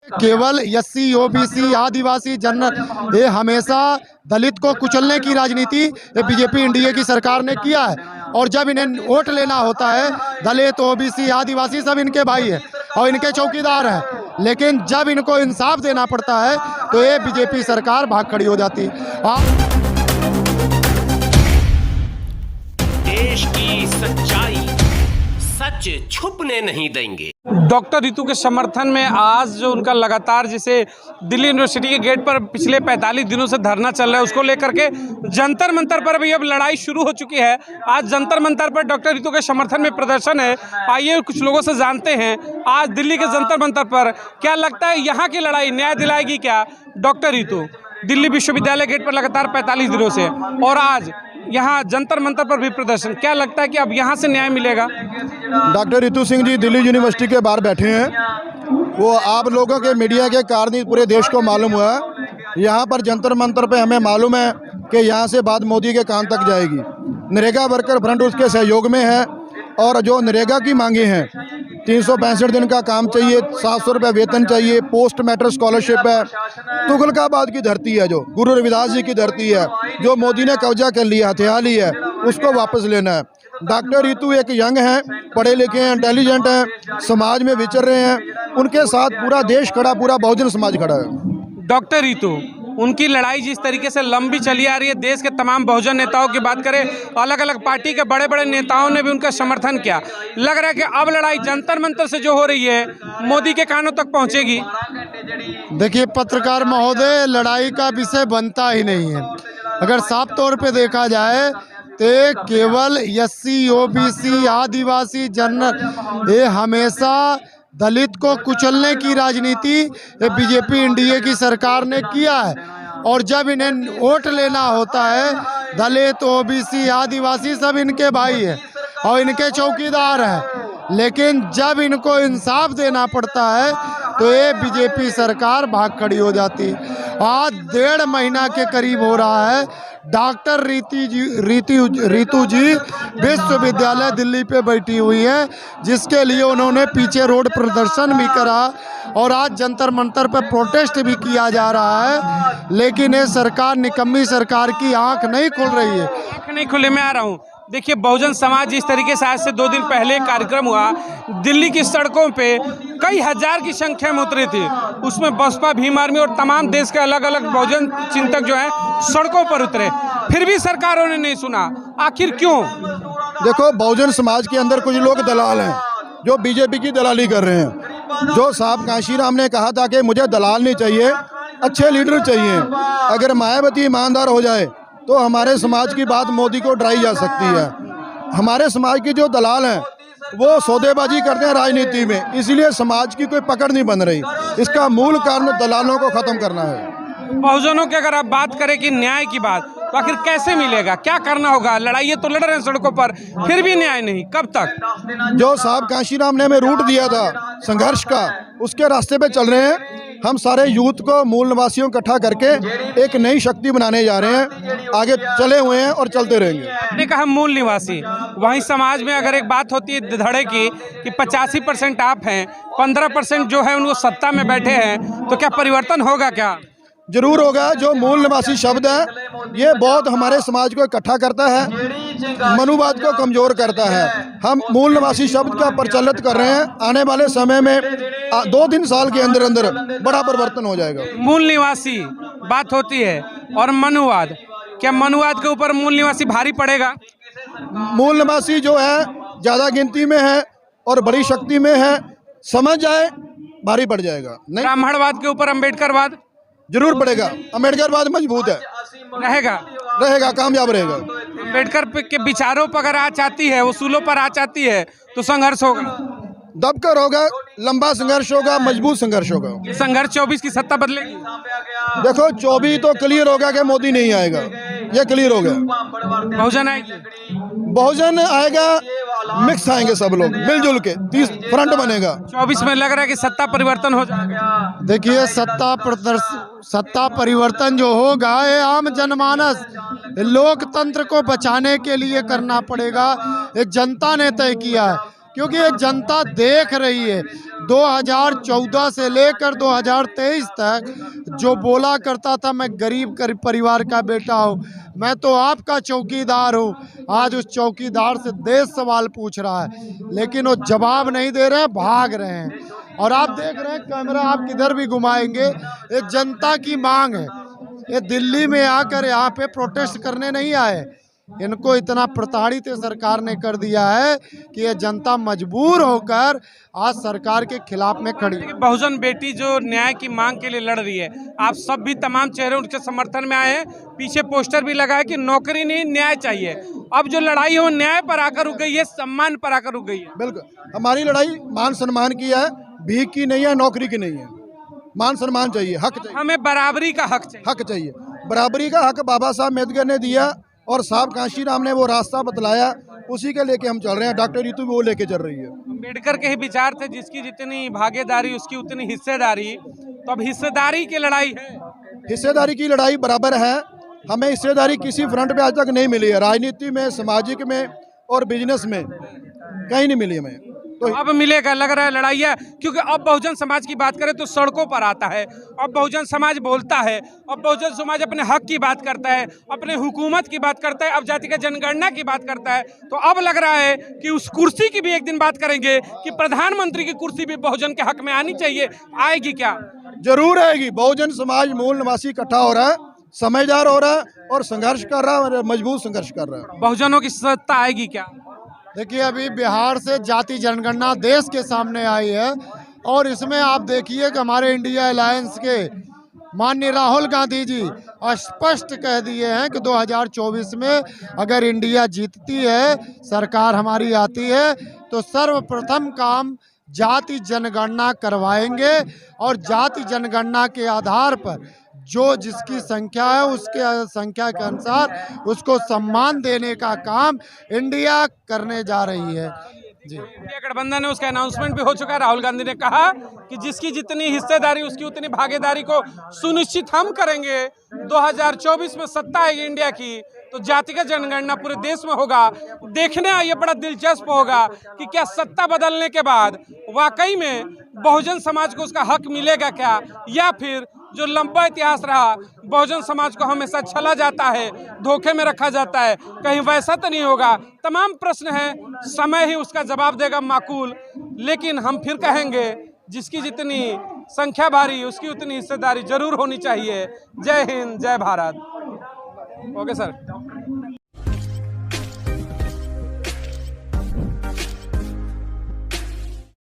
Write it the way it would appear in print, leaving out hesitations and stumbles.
केवल SC, OBC, आदिवासी, general, ये हमेशा दलित को कुचलने की राजनीति ये बीजेपी एनडीए की सरकार ने किया है। और जब इन्हें वोट लेना होता है, दलित, ओबीसी, आदिवासी सब इनके भाई है और इनके चौकीदार हैं। लेकिन जब इनको इंसाफ देना पड़ता है तो ये बीजेपी सरकार भाग खड़ी हो जाती है। देश की सच्चाई सच छुपने नहीं देंगे। डॉक्टर रितु के समर्थन में आज जो उनका लगातार जैसे दिल्ली यूनिवर्सिटी के गेट पर पिछले 45 दिनों से धरना चल रहा है, उसको लेकर के जंतर मंतर पर भी अब लड़ाई शुरू हो चुकी है। आज जंतर मंतर पर डॉक्टर रितु के समर्थन में प्रदर्शन है। आइए कुछ लोगों से जानते हैं आज दिल्ली के जंतर मंतर पर क्या लगता है, यहाँ की लड़ाई न्याय दिलाएगी क्या डॉक्टर रितु? दिल्ली विश्वविद्यालय गेट पर लगातार 45 दिनों से और आज यहाँ जंतर मंतर पर भी प्रदर्शन, क्या लगता है कि अब यहाँ से न्याय मिलेगा? डॉक्टर रितु सिंह जी दिल्ली यूनिवर्सिटी के बाहर बैठे हैं। वो आप लोगों के मीडिया के कारण ही पूरे देश को मालूम हुआ है। यहाँ पर जंतर मंतर पे हमें मालूम है कि यहाँ से बात मोदी के कान तक जाएगी। नरेगा वर्कर फ्रंट उसके सहयोग में है और जो नरेगा की मांगे हैं, 365 दिन का काम चाहिए, 700 रुपये वेतन चाहिए, पोस्ट मैट्रिक स्कॉलरशिप है, तुगलकाबाद की धरती है, जो गुरु रविदास जी की धरती है, जो मोदी ने कब्जा कर लिया, हथिया ली है, उसको वापस लेना है। डॉक्टर रितु एक यंग हैं, पढ़े लिखे हैं, इंटेलिजेंट हैं, समाज में विचर रहे हैं। उनके साथ पूरा देश खड़ा, पूरा बहुजन समाज खड़ा है। डॉक्टर रितु, उनकी लड़ाई जिस तरीके से लंबी चली आ रही है, देश के तमाम बहुजन नेताओं की बात करें, अलग अलग पार्टी के बड़े बड़े नेताओं ने भी उनका समर्थन किया। लग रहा है कि अब लड़ाई जंतर मंतर से जो हो रही है मोदी के कानों तक पहुंचेगी। देखिए पत्रकार महोदय, लड़ाई का विषय बनता ही नहीं है। अगर साफ तौर पे देखा जाए तो केवल एससी, ओबीसी, आदिवासी, जनरल, ये हमेशा दलित को कुचलने की राजनीति ये बीजेपी एनडीए की सरकार ने किया है। और जब इन्हें वोट लेना होता है, दलित, ओबीसी, आदिवासी सब इनके भाई है और इनके चौकीदार हैं। लेकिन जब इनको इंसाफ देना पड़ता है तो ये बीजेपी सरकार भाग खड़ी हो जाती। आज 1.5 महीना के करीब हो रहा है डॉक्टर रितु जी विश्वविद्यालय दिल्ली पे बैठी हुई हैं, जिसके लिए उन्होंने पीछे रोड प्रदर्शन भी करा और आज जंतर मंतर पर प्रोटेस्ट भी किया जा रहा है। लेकिन ये सरकार, निकम्मी सरकार की आंख नहीं खुल रही है। आंख नहीं खुले, मैं आ रहा हूँ। देखिए बहुजन समाज जिस तरीके से आज से 2 दिन पहले एक कार्यक्रम हुआ, दिल्ली की सड़कों पे कई हजार की संख्या में उतरी थी, उसमें बसपा, भीम आर्मी और तमाम देश के अलग अलग बहुजन चिंतक जो हैं सड़कों पर उतरे, फिर भी सरकारों ने नहीं सुना। आखिर क्यों? देखो, बहुजन समाज के अंदर कुछ लोग दलाल हैं जो बीजेपी की दलाली कर रहे हैं। जो साहब कांशीराम ने कहा था कि मुझे दलाल नहीं चाहिए, अच्छे लीडर चाहिए। अगर मायावती ईमानदार हो जाए तो हमारे समाज की बात मोदी को डराई जा सकती है। हमारे समाज के जो दलाल हैं वो सौदेबाजी करते हैं राजनीति में, इसलिए समाज की कोई पकड़ नहीं बन रही। इसका मूल कारण दलालों को खत्म करना है। बहुजनों की अगर आप बात करें कि न्याय की बात, तो आखिर कैसे मिलेगा, क्या करना होगा? लड़ाई तो लड़ रहे हैं सड़कों पर, फिर भी न्याय नहीं, कब तक? जो साहब कांशीराम ने हमें रूट दिया था संघर्ष का, उसके रास्ते पे चल रहे हैं। हम सारे यूथ को, मूल निवासियों को इकट्ठा करके एक नई शक्ति बनाने जा रहे हैं। आगे चले हुए हैं और चलते रहेंगे। आपने कहा मूल निवासी, वहीं समाज में अगर एक बात होती है धड़े की कि 85% आप हैं, 15% जो है उनको सत्ता में बैठे हैं, तो क्या परिवर्तन होगा? क्या जरूर होगा। जो मूल निवासी शब्द है ये बहुत हमारे समाज को इकट्ठा करता है, मनुवाद को कमजोर करता है। हम मूल निवासी शब्द का प्रचलित कर रहे हैं। आने वाले समय में 2-3 साल के अंदर अंदर बड़ा परिवर्तन हो जाएगा। मूल निवासी बात होती है और मनुवाद, क्या मनुवाद के ऊपर मूल निवासी भारी पड़ेगा? मूल निवासी जो है ज्यादा गिनती में है और बड़ी शक्ति में है, समझ जाए भारी पड़ जाएगा। नहीं, ब्राह्मणवाद के ऊपर अम्बेडकरवाद जरूर पड़ेगा। अम्बेडकरवाद मजबूत है, रहेगा, कामयाब रहेगा। अम्बेडकर के विचारों पर अगर आँच आती है, उसूलों पर आँच आती है, तो संघर्ष होगा, दबकर होगा, लंबा संघर्ष होगा, मजबूत संघर्ष होगा। ये संघर्ष 24 की सत्ता बदलेगी। देखो 24 तो क्लियर होगा कि मोदी नहीं आएगा, ये क्लियर हो गया। बहुजन आएगी, बहुजन आएगा, मिक्स आएंगे सब लोग मिलजुल के, 30 फ्रंट बनेगा। 24 में लग रहा है कि सत्ता परिवर्तन हो जाएगा। देखिए सत्ता परिवर्तन जो होगा ये आम जनमानस, लोकतंत्र को बचाने के लिए करना पड़ेगा। ये जनता ने तय किया है क्योंकि ये जनता देख रही है 2014 से लेकर 2023 तक जो बोला करता था मैं गरीब परिवार का बेटा हूँ, मैं तो आपका चौकीदार हूँ, आज उस चौकीदार से देश सवाल पूछ रहा है, लेकिन वो जवाब नहीं दे रहे हैं, भाग रहे हैं। और आप देख रहे हैं कैमरा आप किधर भी घुमाएंगे, ये जनता की मांग है। ये दिल्ली में आकर यहाँ पे प्रोटेस्ट करने नहीं आए, इनको इतना प्रताड़ित सरकार ने कर दिया है कि ये जनता मजबूर होकर आज सरकार के खिलाफ में खड़ी है। बहुजन बेटी जो न्याय की मांग के लिए लड़ रही है, आप सब भी तमाम चेहरे उनके समर्थन में आए हैं, पीछे पोस्टर भी लगा है कि नौकरी नहीं न्याय चाहिए। अब जो लड़ाई है वो न्याय पर आकर रुक गई है, सम्मान पर आकर रुक गई है। बिल्कुल, हमारी लड़ाई मान सम्मान की है, भीख की नहीं है, नौकरी की नहीं है। मान सम्मान चाहिए, हक चाहिए, हमें बराबरी का हक चाहिए। हक चाहिए। बराबरी का हक बाबा साहब अम्बेडकर ने दिया और साहब कांशीराम ने वो रास्ता बतलाया, उसी के लेके हम चल रहे हैं। डॉक्टर रीतू भी वो लेके चल रही है। अम्बेडकर के ही विचार थे, जिसकी जितनी भागीदारी उसकी उतनी हिस्सेदारी। तो अब हिस्सेदारी की लड़ाई है, हिस्सेदारी की लड़ाई बराबर है। हमें हिस्सेदारी किसी फ्रंट पे आज तक नहीं मिली है, राजनीति में, सामाजिक में और बिजनेस में कहीं नहीं मिली हमें। तो अब मिलेगा, लग रहा है लड़ाई है, क्योंकि अब बहुजन समाज की बात करें तो सड़कों पर आता है। अब बहुजन समाज बोलता है, अब बहुजन समाज अपने हक की बात करता है, अपने हुकूमत की बात करता है, अब जातिगत जनगणना की बात करता है। तो अब लग रहा है कि उस कुर्सी की भी एक दिन बात करेंगे कि प्रधानमंत्री की कुर्सी भी बहुजन के हक में आनी चाहिए। आएगी क्या? जरूर आएगी। बहुजन समाज मूल निवासी इकट्ठा हो रहा है, समझदार हो रहा है और संघर्ष कर रहा है, मजबूत संघर्ष कर रहा है। बहुजनों की सत्ता आएगी क्या? देखिए अभी बिहार से जाति जनगणना देश के सामने आई है और इसमें आप देखिए कि हमारे इंडिया अलायंस के माननीय राहुल गांधी जी स्पष्ट कह दिए हैं कि 2024 में अगर इंडिया जीतती है, सरकार हमारी आती है, तो सर्वप्रथम काम जाति जनगणना करवाएंगे और जाति जनगणना के आधार पर जो जिसकी संख्या है उसके संख्या के अनुसार उसको सम्मान देने का काम इंडिया करने जा रही है। जी, इंडिया गठबंधन है, उसका अनाउंसमेंट भी हो चुका है। राहुल गांधी ने कहा कि जिसकी जितनी हिस्सेदारी उसकी उतनी भागीदारी को सुनिश्चित हम करेंगे। 2024 में सत्ता आएगी इंडिया की तो जातिगत जनगणना पूरे देश में होगा। देखने ये बड़ा दिलचस्प होगा कि क्या सत्ता बदलने के बाद वाकई में बहुजन समाज को उसका हक मिलेगा क्या, या फिर जो लंबा इतिहास रहा बहुजन समाज को हमेशा छला जाता है, धोखे में रखा जाता है, कहीं वैसा तो नहीं होगा। तमाम प्रश्न हैं, समय ही उसका जवाब देगा माकूल। लेकिन हम फिर कहेंगे जिसकी जितनी संख्या भारी उसकी उतनी हिस्सेदारी जरूर होनी चाहिए। जय हिंद, जय भारत। Okay sir.